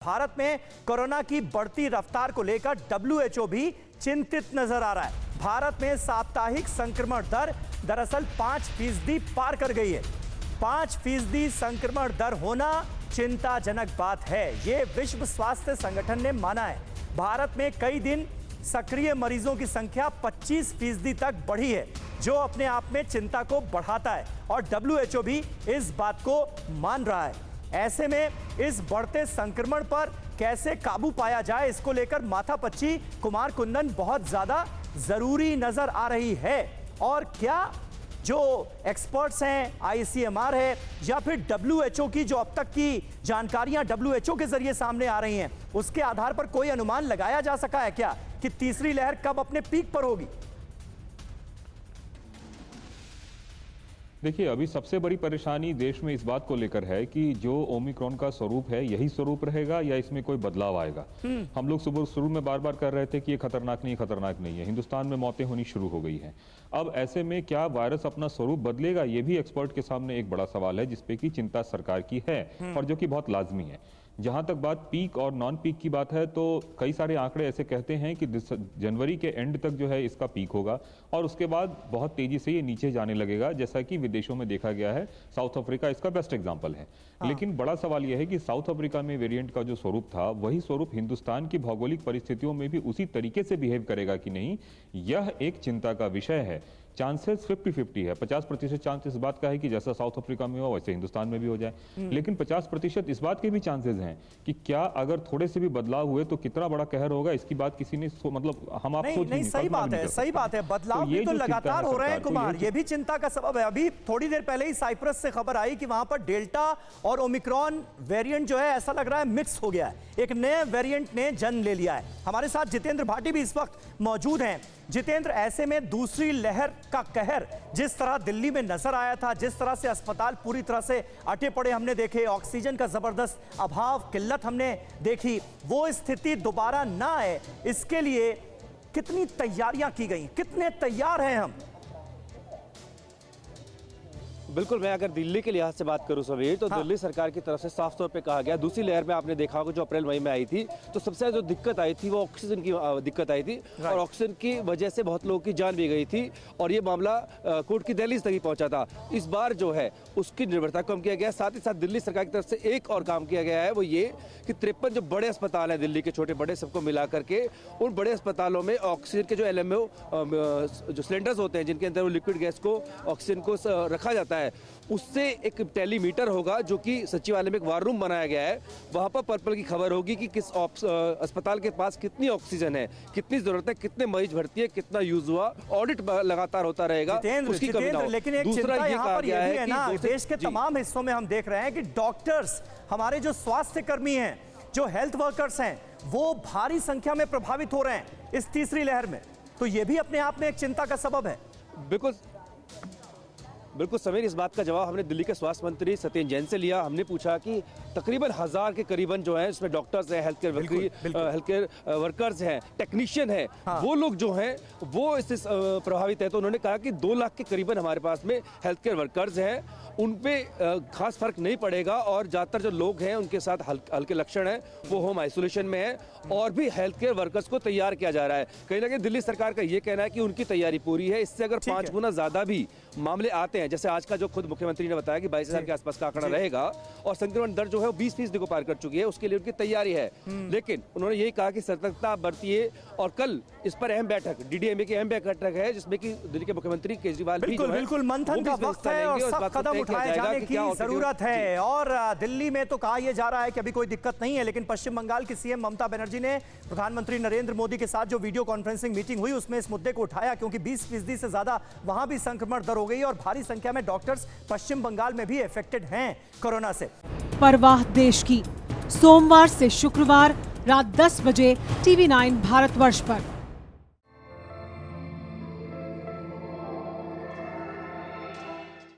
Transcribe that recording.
भारत में कोरोना की बढ़ती रफ्तार को लेकर WHO भी चिंतित नजर आ रहा है। भारत में साप्ताहिक संक्रमण दर दरअसल 5% पार कर गई है। 5% संक्रमण दर होना चिंताजनक बात है, ये विश्व स्वास्थ्य संगठन ने माना है। भारत में कई दिन सक्रिय मरीजों की संख्या 25% तक बढ़ी है, जो अपने आप में चिंता को बढ़ाता है और WHO भी इस बात को मान रहा है। ऐसे में इस बढ़ते संक्रमण पर कैसे काबू पाया जाए, इसको लेकर माथापच्ची कुमार कुंदन बहुत ज्यादा जरूरी नजर आ रही है। और क्या जो एक्सपर्ट्स हैं, ICMR है या फिर WHO की जो अब तक की जानकारियां WHO के जरिए सामने आ रही हैं, उसके आधार पर कोई अनुमान लगाया जा सका है क्या कि तीसरी लहर कब अपने पीक पर होगी? देखिए, अभी सबसे बड़ी परेशानी देश में इस बात को लेकर है कि जो ओमिक्रॉन का स्वरूप है यही स्वरूप रहेगा या इसमें कोई बदलाव आएगा। हम लोग सुबह शुरू में बार बार कर रहे थे कि ये खतरनाक नहीं है। हिंदुस्तान में मौतें होनी शुरू हो गई हैं। अब ऐसे में क्या वायरस अपना स्वरूप बदलेगा, ये भी एक्सपर्ट के सामने एक बड़ा सवाल है, जिसपे की चिंता सरकार की है और जो कि बहुत लाजमी है। जहां तक बात पीक और नॉन पीक की बात है, तो कई सारे आंकड़े ऐसे कहते हैं कि जनवरी के एंड तक जो है इसका पीक होगा और उसके बाद बहुत तेजी से ये नीचे जाने लगेगा, जैसा कि विदेशों में देखा गया है। साउथ अफ्रीका इसका बेस्ट एग्जांपल है। लेकिन बड़ा सवाल यह है कि साउथ अफ्रीका में वेरिएंट का जो स्वरूप था, वही स्वरूप हिंदुस्तान की भौगोलिक परिस्थितियों में भी उसी तरीके से बिहेव करेगा कि नहीं, यह एक चिंता का विषय है। चांसेस 50-50 है। 50% चांस इस बात का है कि जैसा साउथ अफ्रीका में हुआ वैसे हिंदुस्तान में भी हो जाए, लेकिन 50% इस बात के भी चांसेस हैं कि क्या अगर थोड़े से भी बदलाव हुए तो कितना बड़ा कहर होगा, इसकी बात किसी ने मतलब हम आप सोच नहीं। सही बात है। बदलाव भी तो लगातार हो रहे हैं कुमार, ये भी चिंता का सबब है। अभी थोड़ी देर पहले ही साइप्रस से खबर आई कि वहां पर डेल्टा और ओमिक्रॉन वेरिएंट जो है ऐसा लग रहा है मिक्स हो गया है, एक नए वेरिएंट ने जन्म ले लिया है। हमारे साथ जितेंद्र भाटी भी इस वक्त मौजूद हैं। जितेंद्र, ऐसे में दूसरी लहर का कहर जिस तरह दिल्ली में नजर आया था, जिस तरह से अस्पताल पूरी तरह से अटे पड़े हमने देखे, ऑक्सीजन का जबरदस्त अभाव, किल्लत हमने देखी, वो स्थिति दोबारा ना आए, इसके लिए कितनी तैयारियां की गई, कितने तैयार हैं हम? बिल्कुल, मैं अगर दिल्ली के लिहाज से बात करूं समीर, तो दिल्ली सरकार की तरफ से साफ तौर पे कहा गया, दूसरी लहर में आपने देखा होगा जो अप्रैल मई में आई थी, तो सबसे ज्यादा जो दिक्कत आई थी वो ऑक्सीजन की दिक्कत आई थी और ऑक्सीजन की वजह से बहुत लोगों की जान भी गई थी और ये मामला कोर्ट की दहलीज तक ही पहुंचा था। इस बार जो है उसकी निर्भरता कम किया गया। साथ ही साथ दिल्ली सरकार की तरफ से एक और काम किया गया है, वो ये कि 53 जो बड़े अस्पताल हैं दिल्ली के, छोटे बड़े सबको मिला करके, उन बड़े अस्पतालों में ऑक्सीजन के जो LMO जो सिलेंडर्स होते हैं, जिनके अंदर वो लिक्विड गैस को, ऑक्सीजन को रखा जाता है, उससे एक टेलीमीटर होगा जो कि सचिवालय में एक वार रूम बनाया गया है। वहां पर पर्पल की खबर होगी कि किस अस्पताल के पास कितनी ऑक्सीजन है, कितनी जरूरत है, कितने मरीज भर्ती है, कितना यूज हुआ, ऑडिट लगातार होता रहेगा, उसकी कमी ना हो। लेकिन एक चिंता यहाँ पर यह भी है ना, देश के तमाम हिस्सों में हम देख रहे हैं कि डॉक्टर्स, हमारे जो स्वास्थ्य कर्मी हैं, जो हेल्थ वर्कर्स हैं, वो भारी संख्या में प्रभावित हो रहे हैं इस तीसरी लहर में, तो ये भी अपने आप में एक चिंता का सबब है। बिल्कुल समीर, इस बात का जवाब हमने दिल्ली के स्वास्थ्य मंत्री सत्येंद्र जैन से लिया। हमने पूछा कि तकरीबन 1000 के करीबन जो है, इसमें डॉक्टर्स हैं, हेल्थ केयर वर्कर्स हैं, टेक्नीशियन हैं, वो लोग जो हैं वो इससे प्रभावित है। तो उन्होंने कहा कि 2 लाख के करीबन हमारे पास में हेल्थ केयर वर्कर्स हैं, उन पे खास फर्क नहीं पड़ेगा और ज़्यादातर जो लोग हैं उनके साथ हल्के लक्षण हैं, वो होम आइसोलेशन में है और भी हेल्थ केयर वर्कर्स को तैयार किया जा रहा है। कहीं ना कहीं दिल्ली सरकार का ये कहना है कि उनकी तैयारी पूरी है। इससे अगर 5 गुना ज्यादा भी मामले आते हैं, जैसे आज का जो खुद मुख्यमंत्री ने बताया कि 22,000 के आसपास का आंकड़ा रहेगा और संक्रमण दर जो है 20% को पार कर चुकी है, उसके लिए उनकी तैयारी है। लेकिन उन्होंने यही कहा कि सतर्कता बरतिए और कल इस पर अहम बैठक, DDMA की अहम बैठक है, जिसमें कि दिल्ली के मुख्यमंत्री केजरीवाल बिल्कुल मंथन का वक्त है और सख्त कदम उठाए जाने की जरूरत है। और दिल्ली में तो कहा यह जा रहा है कि अभी कोई दिक्कत नहीं है, लेकिन पश्चिम बंगाल की CM ममता बनर्जी ने प्रधानमंत्री नरेंद्र मोदी के साथ जो वीडियो कॉन्फ्रेंसिंग मीटिंग हुई, उसमें इस मुद्दे को उठाया, क्योंकि 20% से ज्यादा वहां भी संक्रमण दर हो गई और भारी संख्या में डॉक्टर्स पश्चिम बंगाल में भी अफेक्टेड हैं कोरोना से। परवाह देश की, सोमवार से शुक्रवार रात 10 बजे TV9 भारतवर्ष पर।